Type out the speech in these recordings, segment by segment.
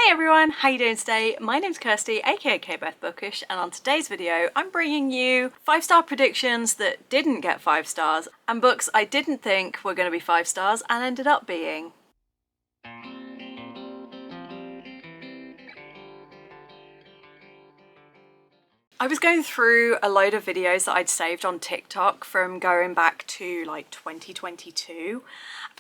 Hey everyone, how you doing today? My name's Kirsty, aka Beth Bookish, and on today's video I'm bringing you 5-star predictions that didn't get 5 stars and books I didn't think were going to be 5 stars and ended up being. I was going through a load of videos that I'd saved on TikTok from going back to like 2022,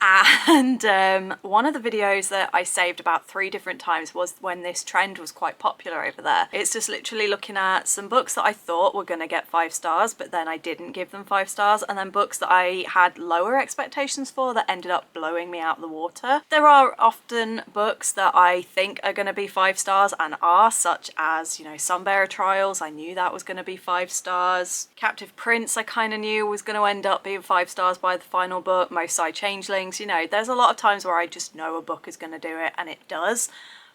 and one of the videos that I saved about 3 different times was when this trend was quite popular over there. It's just literally looking at some books that I thought were going to get 5 stars but then I didn't give them 5 stars, and then books that I had lower expectations for that ended up blowing me out of the water. There are often books that I think are going to be 5 stars and are, such as, you know, Sunbearer Trials. I knew that was going to be 5 stars. Captive Prince I kind of knew was going to end up being 5 stars by the final book. Most Side Changelings, you know, there's a lot of times where I just know a book is going to do it and it does.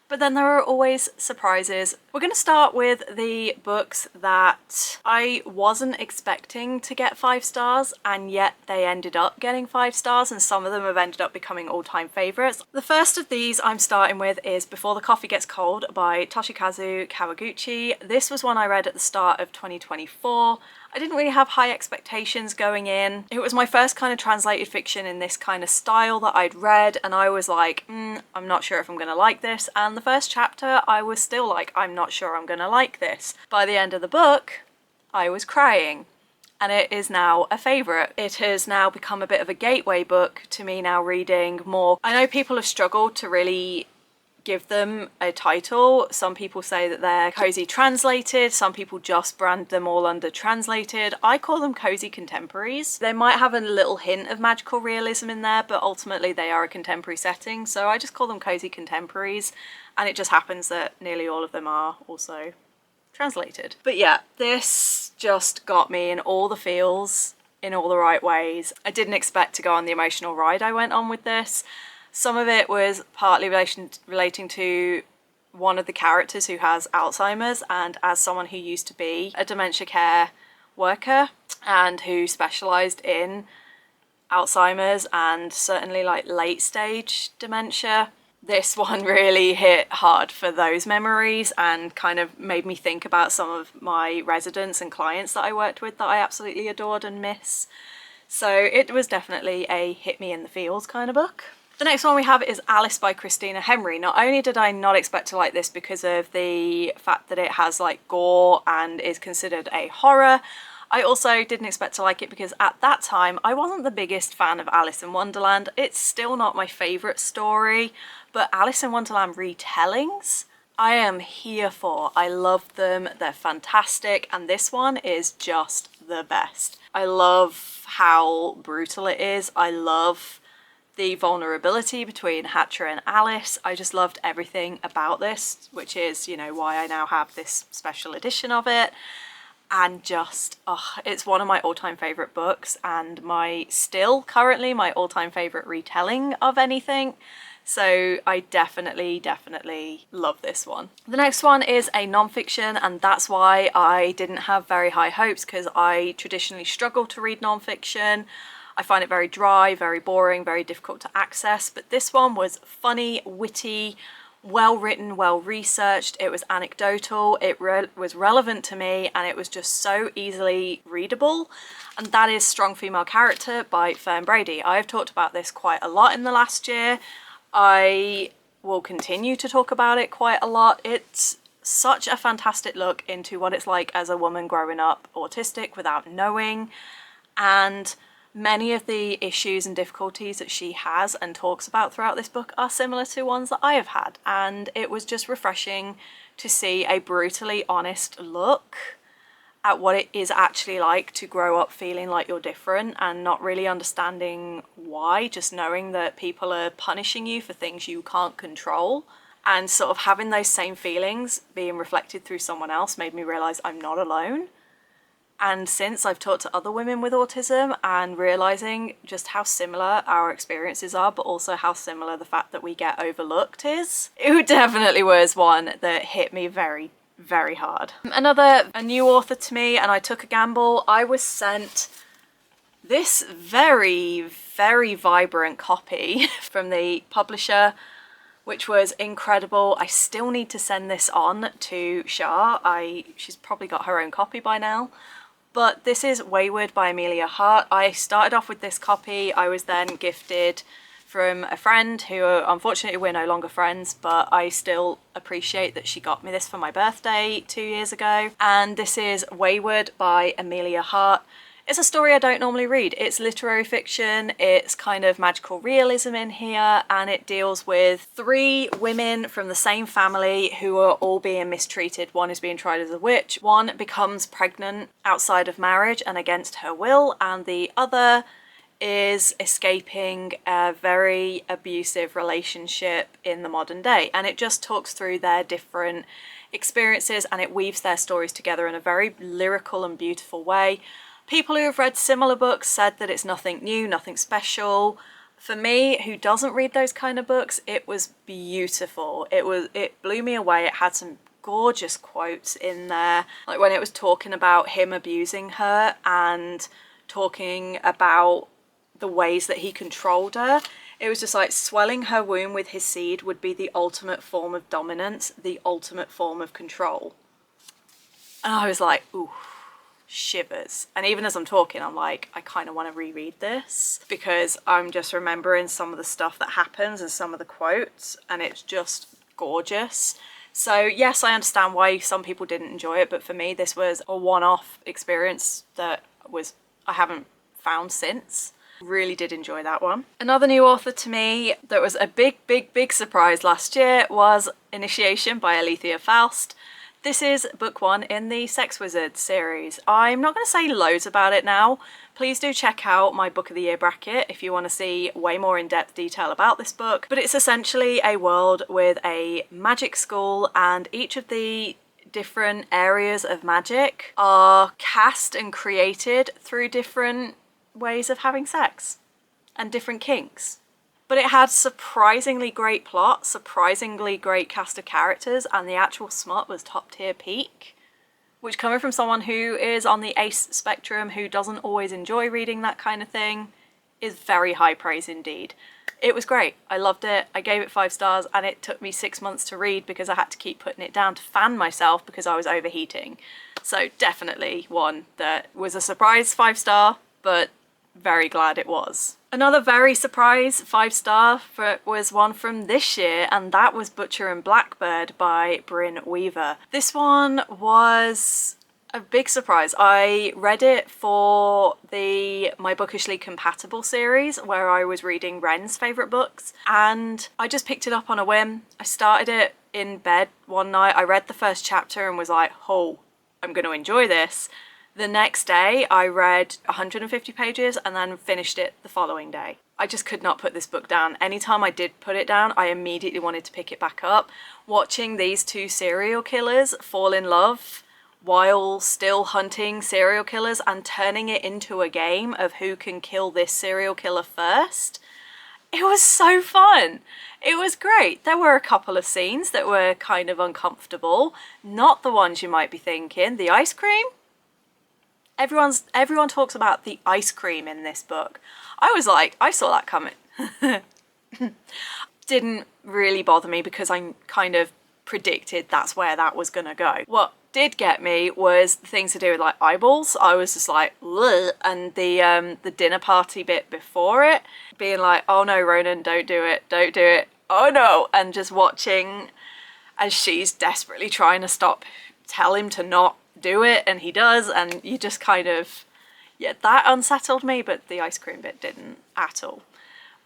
But then there are always surprises. We're going to start with the books that I wasn't expecting to get 5 stars and yet they ended up getting 5 stars, and some of them have ended up becoming all-time favourites. The first of these I'm starting with is Before the Coffee Gets Cold by Toshikazu Kawaguchi. This was one I read at the start of 2024. I didn't really have high expectations going in. It was my first kind of translated fiction in this kind of style that I'd read, and I was like, I'm not sure if I'm gonna like this. And the first chapter, I was still like, I'm not sure I'm gonna like this. By the end of the book, I was crying. And it is now a favourite. It has now become a bit of a gateway book to me now reading more. I know people have struggled to really give them a title. Some people say that they're cozy translated, some people just brand them all under translated. I call them cozy contemporaries. They might have a little hint of magical realism in there, but ultimately they are a contemporary setting, so I just call them cozy contemporaries, and it just happens that nearly all of them are also translated. But yeah, this just got me in all the feels, in all the right ways. I didn't expect to go on the emotional ride I went on with this. Some of it was partly relating to one of the characters who has Alzheimer's, and as someone who used to be a dementia care worker and who specialised in Alzheimer's and certainly like late stage dementia, this one really hit hard for those memories and kind of made me think about some of my residents and clients that I worked with that I absolutely adored and miss. So it was definitely a hit me in the feels kind of book. The next one we have is Alice by Christina Henry. Not only did I not expect to like this because of the fact that it has like gore and is considered a horror, I also didn't expect to like it because at that time I wasn't the biggest fan of Alice in Wonderland. It's still not my favourite story, but Alice in Wonderland retellings I am here for. I love them, they're fantastic, and this one is just the best. I love how brutal it is. I love the vulnerability between Hatcher and Alice. I just loved everything about this, which is, you know, why I now have this special edition of it. And just, it's one of my all-time favourite books, and currently my all-time favourite retelling of anything. So I definitely love this one. The next one is a non-fiction, and that's why I didn't have very high hopes, because I traditionally struggle to read non-fiction. I find it very dry, very boring, very difficult to access, but this one was funny, witty, well written, well researched. It was anecdotal, it was relevant to me, and it was just so easily readable. And that is Strong Female Character by Fern Brady. I've talked about this quite a lot in the last year. I will continue to talk about it quite a lot. It's such a fantastic look into what it's like as a woman growing up autistic without knowing, and many of the issues and difficulties that she has and talks about throughout this book are similar to ones that I have had, and it was just refreshing to see a brutally honest look at what it is actually like to grow up feeling like you're different and not really understanding why, just knowing that people are punishing you for things you can't control, and sort of having those same feelings being reflected through someone else made me realise I'm not alone. And since I've talked to other women with autism and realising just how similar our experiences are, but also how similar the fact that we get overlooked is, it definitely was one that hit me very, very hard. A new author to me, and I took a gamble. I was sent this very, very vibrant copy from the publisher which was incredible. I still need to send this on to Shah. She's probably got her own copy by now. But this is Wayward by Amelia Hart. I started off with this copy. I was then gifted from a friend who, unfortunately, we're no longer friends, but I still appreciate that she got me this for my birthday 2 years ago. And this is Wayward by Amelia Hart. It's a story I don't normally read. It's literary fiction, it's kind of magical realism in here, and it deals with 3 women from the same family who are all being mistreated. One is being tried as a witch, one becomes pregnant outside of marriage and against her will, and the other is escaping a very abusive relationship in the modern day. And it just talks through their different experiences and it weaves their stories together in a very lyrical and beautiful way. People who have read similar books said that it's nothing new, nothing special. For me, who doesn't read those kind of books, it was beautiful. It blew me away. It had some gorgeous quotes in there, like when it was talking about him abusing her and talking about the ways that he controlled her. It was just like swelling her womb with his seed would be the ultimate form of dominance, the ultimate form of control. And I was like, ooh, shivers. And even as I'm talking, I'm like, I kind of want to reread this because I'm just remembering some of the stuff that happens and some of the quotes, and it's just gorgeous. So yes, I understand why some people didn't enjoy it, but for me this was a one-off experience that I haven't found since. Really did enjoy that one. Another new author to me that was a big surprise last year was Initiation by Alethea Faust. This is book 1 in the Sex Wizards series. I'm not going to say loads about it now. Please do check out my Book of the Year bracket if you want to see way more in-depth detail about this book. But it's essentially a world with a magic school, and each of the different areas of magic are cast and created through different ways of having sex and different kinks. But it had surprisingly great plot, surprisingly great cast of characters, and the actual smut was top tier peak, which, coming from someone who is on the ace spectrum, who doesn't always enjoy reading that kind of thing, is very high praise indeed. It was great. I loved it. I gave it 5 stars, and it took me 6 months to read because I had to keep putting it down to fan myself because I was overheating. So definitely one that was a surprise 5-star, but very glad it was. Another very surprise 5-star was one from this year, and that was Butcher and Blackbird by Bryn Weaver. This one was a big surprise. I read it for the My Bookishly Compatible series where I was reading Ren's favourite books, and I just picked it up on a whim. I started it in bed one night. I read the first chapter and was like, oh, I'm going to enjoy this. The next day I read 150 pages and then finished it the following day. I just could not put this book down. Anytime I did put it down, I immediately wanted to pick it back up. Watching these 2 serial killers fall in love while still hunting serial killers and turning it into a game of who can kill this serial killer first. It was so fun. It was great. There were a couple of scenes that were kind of uncomfortable. Not the ones you might be thinking. The ice cream? Everyone talks about the ice cream in this book. I was like, I saw that coming. Didn't really bother me because I kind of predicted that's where that was gonna go. What did get me was the things to do with like eyeballs. I was just like, ugh. And the dinner party bit before it, being like, oh no, Ronan, don't do it, don't do it. Oh no, and just watching as she's desperately trying to tell him to not do it, and he does, and you just kind of, yeah, that unsettled me, but the ice cream bit didn't at all.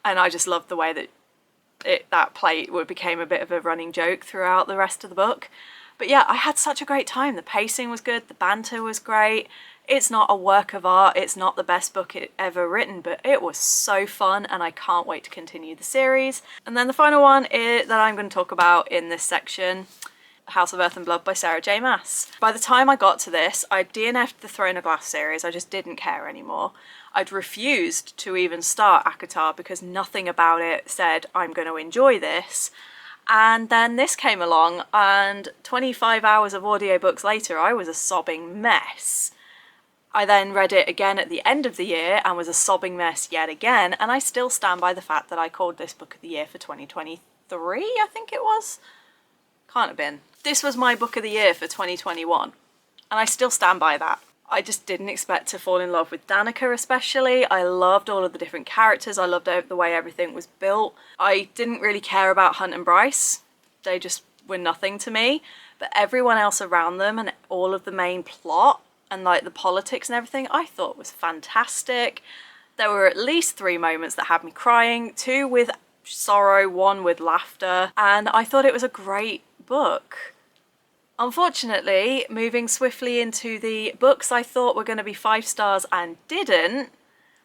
And I just loved the way that that play became a bit of a running joke throughout the rest of the book. But yeah, I had such a great time. The pacing was good, the banter was great. It's not a work of art, it's not the best book ever written, but it was so fun, and I can't wait to continue the series. And then the final one that I'm going to talk about in this section, House of Earth and Blood by Sarah J. Maas. By the time I got to this, I'd DNF'd the Throne of Glass series. I just didn't care anymore. I'd refused to even start ACOTAR because nothing about it said I'm going to enjoy this. And then this came along, and 25 hours of audiobooks later, I was a sobbing mess. I then read it again at the end of the year and was a sobbing mess yet again, and I still stand by the fact that I called this book of the year for 2023. I think it was. Can't have been. This was my book of the year for 2021, and I still stand by that. I just didn't expect to fall in love with Danica especially. I loved all of the different characters. I loved the way everything was built. I didn't really care about Hunt and Bryce. They just were nothing to me. But everyone else around them and all of the main plot and like the politics and everything, I thought was fantastic. There were at least 3 moments that had me crying, 2 with sorrow, 1 with laughter, and I thought it was a great book. Unfortunately, moving swiftly into the books I thought were going to be 5 stars and didn't,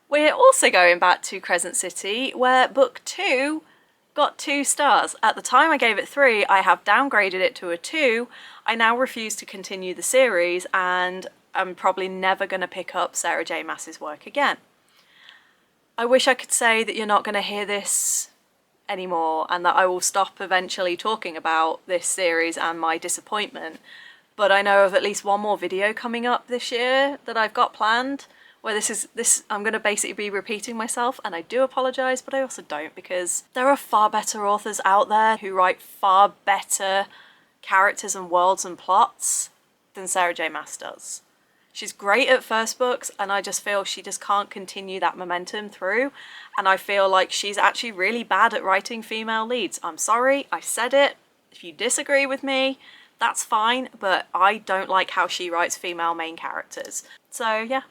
we're also going back to Crescent City, where book 2 got 2 stars. At the time I gave it 3, I have downgraded it to a 2. I now refuse to continue the series, and I'm probably never going to pick up Sarah J Maas's work again. I wish I could say that you're not going to hear this anymore and that I will stop eventually talking about this series and my disappointment, but I know of at least 1 more video coming up this year that I've got planned where I'm going to basically be repeating myself, and I do apologise, but I also don't, because there are far better authors out there who write far better characters and worlds and plots than Sarah J Maas does. She's great at first books, and I just feel she just can't continue that momentum through, and I feel like she's actually really bad at writing female leads. I'm sorry, I said it. If you disagree with me, that's fine, but I don't like how she writes female main characters. So yeah,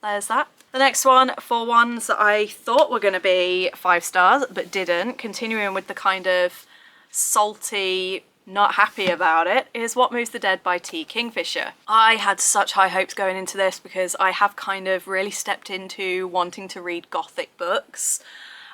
there's that. The next one, for ones that I thought were going to be 5 stars but didn't, continuing with the kind of salty, not happy about it, is What Moves the Dead by T. Kingfisher. I had such high hopes going into this because I have kind of really stepped into wanting to read gothic books.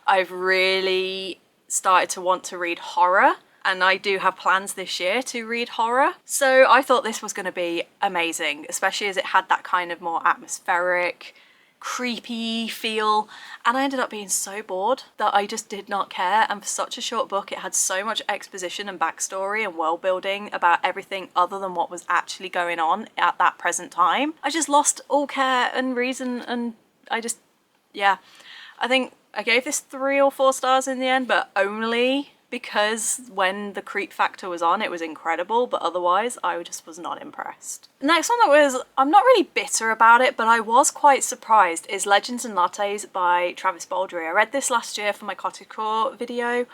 I've really started to want to read horror, and I do have plans this year to read horror. So I thought this was going to be amazing, especially as it had that kind of more atmospheric, creepy feel, and I ended up being so bored that I just did not care. And for such a short book, it had so much exposition and backstory and world building about everything other than what was actually going on at that present time. I just lost all care and reason, and I think I gave this 3 or 4 stars in the end, but only because when the creep factor was on, it was incredible, but otherwise I just was not impressed. The next one I'm not really bitter about it, but I was quite surprised, is Legends and Lattes by Travis Baldree. I read this last year for my cottagecore video,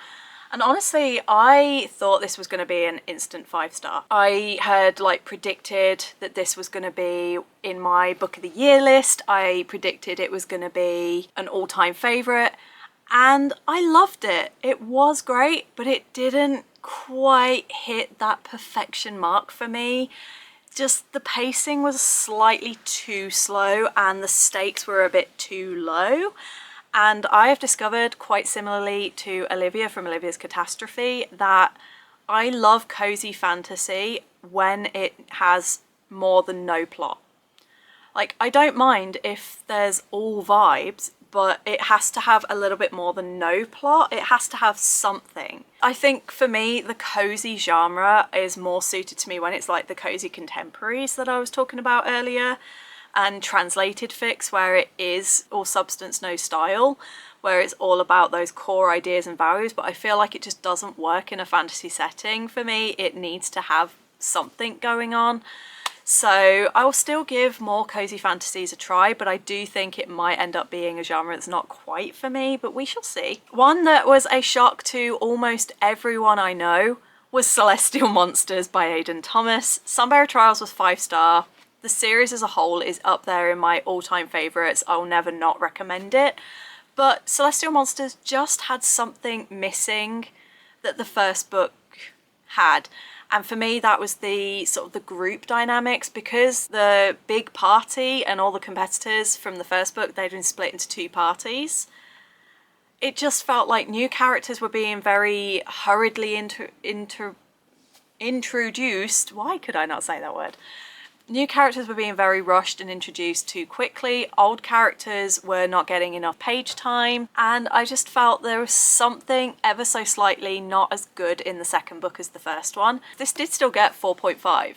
and honestly, I thought this was going to be an instant 5 star. I had predicted that this was going to be in my book of the year list. I predicted it was going to be an all-time favourite, and I loved it. It was great, but it didn't quite hit that perfection mark for me. Just the pacing was slightly too slow and the stakes were a bit too low. And I have discovered, quite similarly to Olivia from Olivia's Catastrophe, that I love cozy fantasy when it has more than no plot. I don't mind if there's all vibes, but it has to have a little bit more than no plot. It has to have something. I think for me, the cozy genre is more suited to me when it's like the cozy contemporaries that I was talking about earlier, and translated fics where it is all substance, no style, where it's all about those core ideas and values, but I feel like it just doesn't work in a fantasy setting for me. It needs to have something going on. So I will still give more cozy fantasies a try, but I do think it might end up being a genre that's not quite for me, but we shall see. One that was a shock to almost everyone I know was Celestial Monsters by Aidan Thomas. Sunbearer Trials was 5 star. The series as a whole is up there in my all-time favourites. I will never not recommend it. But Celestial Monsters just had something missing that the first book had. And for me, that was the sort of the group dynamics, because the big party and all the competitors from the first book, they'd been split into 2 parties. It just felt like new characters were being very hurriedly introduced. Why could I not say that word? New characters were being very rushed and introduced too quickly. Old characters were not getting enough page time. And I just felt there was something ever so slightly not as good in the second book as the first one. This did still get 4.5,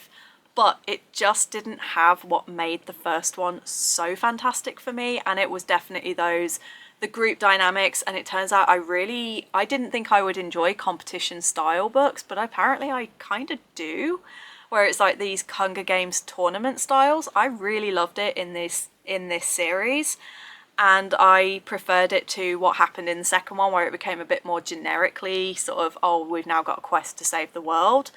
but it just didn't have what made the first one so fantastic for me. And it was definitely those the group dynamics, and it turns out I didn't think I would enjoy competition style books, but apparently I kind of do, where it's like these Hunger Games tournament styles. I really loved it in this series, and I preferred it to what happened in the second one, where it became a bit more generically sort of, oh, we've now got a quest to save the world.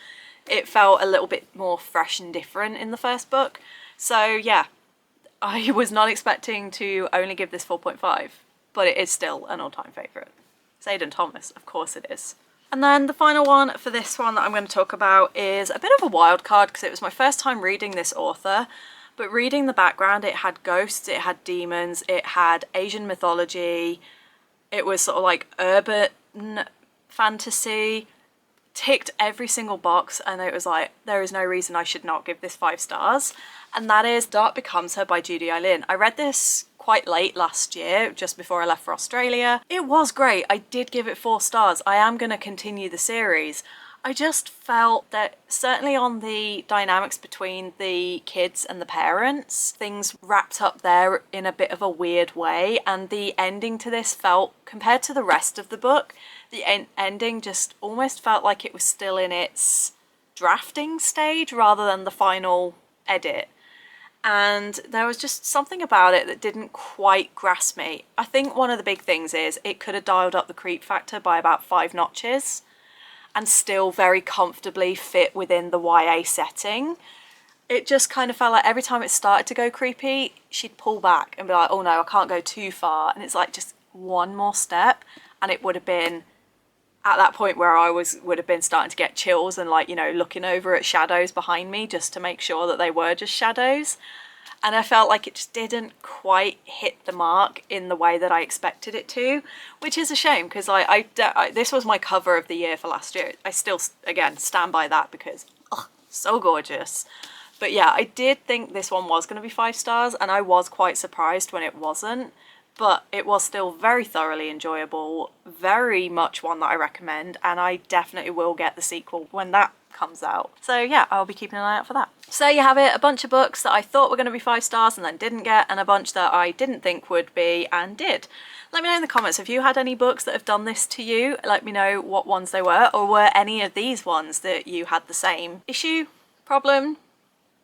It felt a little bit more fresh and different in the first book. So yeah, I was not expecting to only give this 4.5, but it is still an all-time favourite. Aidan Thomas, of course it is. And then the final one for this one that I'm going to talk about is a bit of a wild card, because it was my first time reading this author, but reading the background, it had ghosts, it had demons, it had Asian mythology, it was sort of like urban fantasy, ticked every single box, and it was like, there is no reason I should not give this 5 stars. And that is Dark Becomes Her by Judy Eileen. I read this quite late last year, just before I left for Australia. It was great. I did give it 4 stars. I am going to continue the series. I just felt that certainly on the dynamics between the kids and the parents, things wrapped up there in a bit of a weird way, and the ending to this felt, compared to the rest of the book, the ending just almost felt like it was still in its drafting stage rather than the final edit. And there was just something about it that didn't quite grasp me. I think one of the big things is it could have dialed up the creep factor by about 5 notches and still very comfortably fit within the YA setting. It just kind of felt like every time it started to go creepy, she'd pull back and be like, oh no, I can't go too far. And it's like just one more step, and it would have been at that point where I would have been starting to get chills and, like, you know, looking over at shadows behind me just to make sure that they were just shadows. And I felt like it just didn't quite hit the mark in the way that I expected it to, which is a shame, because this was my cover of the year for last year. I still, again, stand by that because, oh, so gorgeous. But yeah, I did think this one was going to be 5 stars, and I was quite surprised when it wasn't. But it was still very thoroughly enjoyable, very much one that I recommend, and I definitely will get the sequel when that comes out. So yeah, I'll be keeping an eye out for that. So there you have it, a bunch of books that I thought were going to be 5 stars and then didn't get, and a bunch that I didn't think would be and did. Let me know in the comments if you had any books that have done this to you. Let me know what ones they were, or were any of these ones that you had the same issue, problem,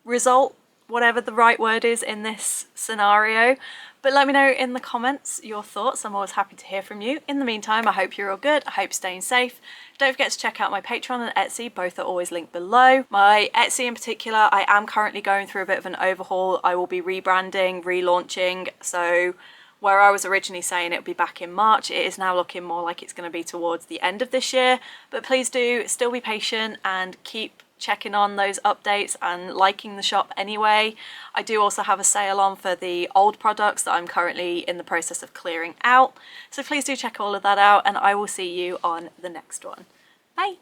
result, whatever the right word is in this scenario. But let me know in the comments your thoughts. I'm always happy to hear from you. In the meantime, I hope you're all good. I hope you're staying safe. Don't forget to check out my Patreon and Etsy. Both are always linked below. My Etsy in particular, I am currently going through a bit of an overhaul. I will be rebranding, relaunching. So where I was originally saying it would be back in March, it is now looking more like it's going to be towards the end of this year. But please do still be patient and keep checking on those updates and liking the shop anyway. I do also have a sale on for the old products that I'm currently in the process of clearing out. So please do check all of that out, and I will see you on the next one. Bye!